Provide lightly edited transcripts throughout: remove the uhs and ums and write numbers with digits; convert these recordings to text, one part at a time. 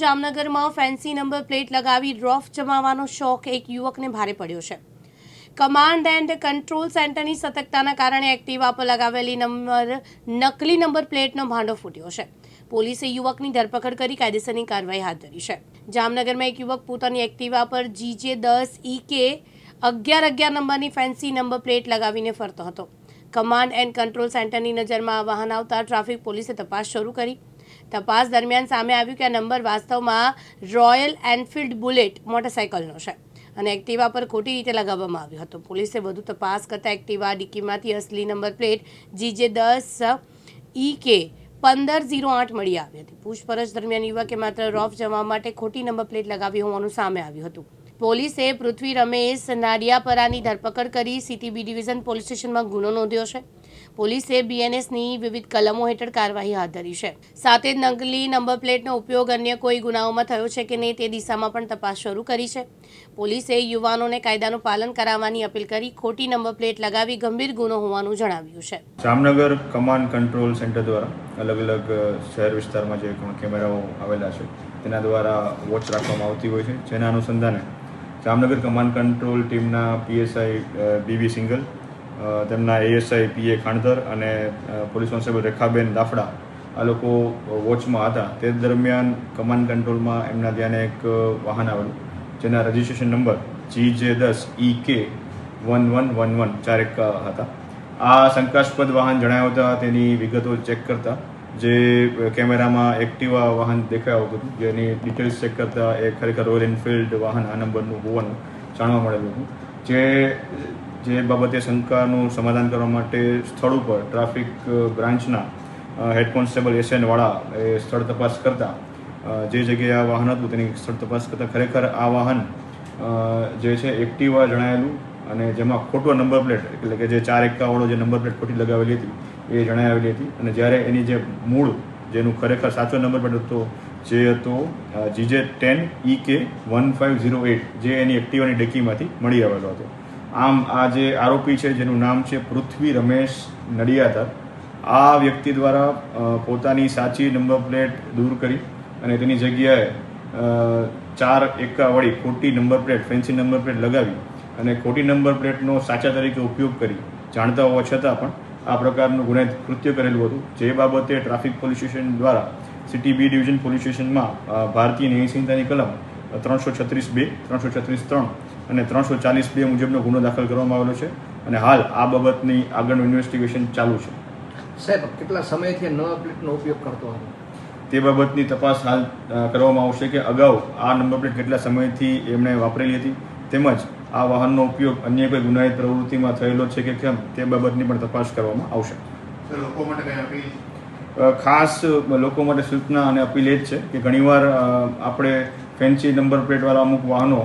જામનગરમાં fancy number plate લગાવી રોફ જમાવવાનો શોખ એક યુવકને ભારે પડ્યો છે. કમાન્ડ એન્ડ કંટ્રોલ સેન્ટરની સતર્કતાના કારણે એક્ટિવા પર લગાવેલી નકલી નંબર પ્લેટનો ભાંડો ફૂટ્યો છે. પોલીસે યુવકની ધરપકડ કરી કાયદેસરની કાર્યવાહી હાથ ધરી છે. જામનગરમાં એક યુવક પોતાની એક્ટિવા પર GJ10EK 1111 નંબરની ફેન્સી નંબર પ્લેટ લગાવીને ફરતો હતો. કમાન્ડ એન્ડ કંટ્રોલ સેન્ટરની નજરમાં આ વાહન આવતા ટ્રાફિક પોલીસે તપાસ શરૂ કરી. તપાસ દરમિયાન સામે આવ્યું કે આ નંબર વાસ્તવમાં રોયલ એનફિલ્ડ બુલેટ મોટરસાઇકલનો છે અને એક્ટિવા પર ખોટી રીતે લગાવવામાં આવ્યો હતો. પોલીસે વધુ તપાસ કરતા એક્ટિવા ડિક્કીમાંથી અસલી નંબર પ્લેટ GJ10EK 1508 મળી આવી હતી. પૂછપરછ દરમિયાન યુવકે માત્ર રોફ જમાવવા માટે ખોટી નંબર પ્લેટ લગાવી હોવાનું સામે આવ્યું હતું. પોલીસે પૃથ્વી રમેશ નાડિયાપરાની ધરપકડ કરી CTB ડિવિઝન પોલીસ સ્ટેશનમાં ગુનો નોંધ્યો છે. પોલીસે BNSની વિવિધ કલમો હેઠળ કાર્યવાહી હાથ ધરી છે. સાથે જ નકલી નંબર પ્લેટનો ઉપયોગ અન્ય કોઈ ગુનાઓમાં થયો છે કે નહીં તે દિશામાં પણ તપાસ શરૂ કરી છે. પોલીસે યુવાનોને કાયદાનું પાલન કરાવવાની અપીલ કરી ખોટી નંબર પ્લેટ લગાવી ગંભીર ગુનો હોવાનું જણાવ્યું છે. જામનગર કમાન્ડ કંટ્રોલ સેન્ટર દ્વારા અલગ અલગ શહેર વિસ્તારમાં જે કેમેરાઓ આવેલા છે તેના દ્વારા વોચ રાખવામાં આવતી હોય છે. જેના અનુસંધાને જામનગર કમાન્ડ કંટ્રોલ ટીમના PSI BV સિંગલ, તેમના ASI PA ખાણધર અને પોલીસ કોન્સ્ટેબલ રેખાબેન દાફડા આ લોકો વોચમાં હતા. તે દરમિયાન કમાન્ડ કંટ્રોલમાં એમના ધ્યાને એક વાહન આવેલું જેના રજિસ્ટ્રેશન નંબર GJ10EK 1111 4 હતા. આ શંકાસ્પદ વાહન જણાવ્યું હતા. તેની વિગતો ચેક કરતા જે કેમેરામાં એક્ટિવા વાહન દેખાઈ આવતું હતું, જેની ડિટેલ્સ ચેક કરતા એ ખરેખર રોયલ એનફિલ્ડ વાહન આ નંબરનું હોવાનું જાણવા મળેલું હતું. જે બાબતે શંકાનું સમાધાન કરવા માટે સ્થળ ઉપર ટ્રાફિક બ્રાન્ચના હેડ કોન્સ્ટેબલ SN વાળા એ સ્થળ તપાસ કરતા જે જગ્યાએ આ વાહન હતું તેની સ્થળ તપાસ કરતા ખરેખર આ વાહન જે છે એક્ટિવા જણાયેલું અને જેમાં ખોટો નંબર પ્લેટ એટલે કે જે 4 વાળો જે નંબર પ્લેટ ખોટી લગાવેલી હતી એ જણાવેલી હતી. અને જ્યારે એની જે મૂળ જેનું ખરેખર સાચો નંબર પ્લેટ હતો જે હતો GJ10EK 1508 જે એની એક્ટિવાની ડેકીમાંથી મળી આવેલો હતો. આમ આ જે આરોપી છે જેનું નામ છે પૃથ્વી રમેશ નડિયાદર, આ વ્યક્તિ દ્વારા પોતાની સાચી નંબર પ્લેટ દૂર કરી અને તેની જગ્યાએ 4 વાળી ખોટી number plate fancy number plate લગાવી અને ખોટી નંબર પ્લેટનો સાચા તરીકે ઉપયોગ કરી જાણતા હોવા છતાં પણ આ પ્રકારનું ગુનાહિત કૃત્ય કરેલું હતું. જે બાબતે ટ્રાફિક પોલીસ સ્ટેશન દ્વારા CTB ડિવિઝન પોલીસ સ્ટેશનમાં ભારતીય ન્યાય સંહિતાની કલમ 336(2), 336(3) અને 340(2) મુજબનો ગુનો દાખલ કરવામાં આવેલો છે અને હાલ આ બાબતની આગળનું ઇન્વેસ્ટિગેશન ચાલુ છે. સાહેબ, કેટલા સમયથી નંબર પ્લેટનો ઉપયોગ કરતો હતો તે બાબતની તપાસ હાલ કરવામાં આવશે કે અગાઉ આ નંબર પ્લેટ કેટલા સમયથી એમણે વાપરેલી હતી તેમજ આ વાહનનો ઉપયોગ અન્ય કોઈ ગુનાહિત પ્રવૃત્તિમાં થયેલો છે કે કેમ તે બાબતની પણ તપાસ કરવામાં આવશે. લોકો માટે કઈ અપીલ? ખાસ લોકો માટે સૂચના અને અપીલ એ જ છે કે ઘણીવાર આપણે ફેન્સી નંબર પ્લેટવાળા અમુક વાહનો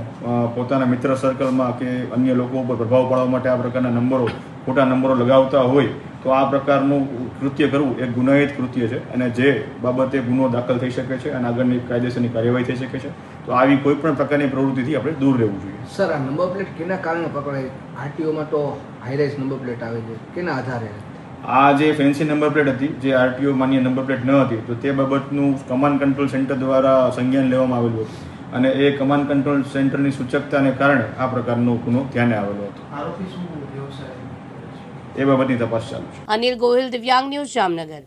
પોતાના મિત્ર સર્કલમાં કે અન્ય લોકો ઉપર પ્રભાવ પાડવા માટે આ પ્રકારના નંબરો ખોટા નંબરો લગાવતા હોય તો આ પ્રકારનું કૃત્ય કરવું એક ગુનાહિત કૃત્ય છે અને જે બાબતે ગુનો દાખલ થઈ શકે છે અને આગળની કાયદેસરની કાર્યવાહી થઈ શકે છે. તો આવી કોઈ પણ પ્રકારની પ્રવૃત્તિથી આપણે દૂર રહેવું જોઈએ. સર, આ નંબર પ્લેટ કેના કારણે પકડાય? RTOમાં તો હાઈરાઇઝ નંબર પ્લેટ આવે છે, કેના આધારે? આ જે ફેન્સી નંબર પ્લેટ હતી જે RTO માન્ય નંબર પ્લેટ ન હતી તો તે બાબતનું કમાન્ડ કંટ્રોલ સેન્ટર દ્વારા સંજ્ઞાન લેવામાં આવેલું હતું અને એ કમાન્ડ કંટ્રોલ સેન્ટરની સૂચકતાને કારણે આ પ્રકારનો ગુનો ધ્યાને આવેલો હતો. આરોપી શું વ્યવસાય? એ બાબતની તપાસ ચાલુ છે. અનિલ ગોહિલ, દિવ્યાંગ ન્યૂઝ, જામનગર.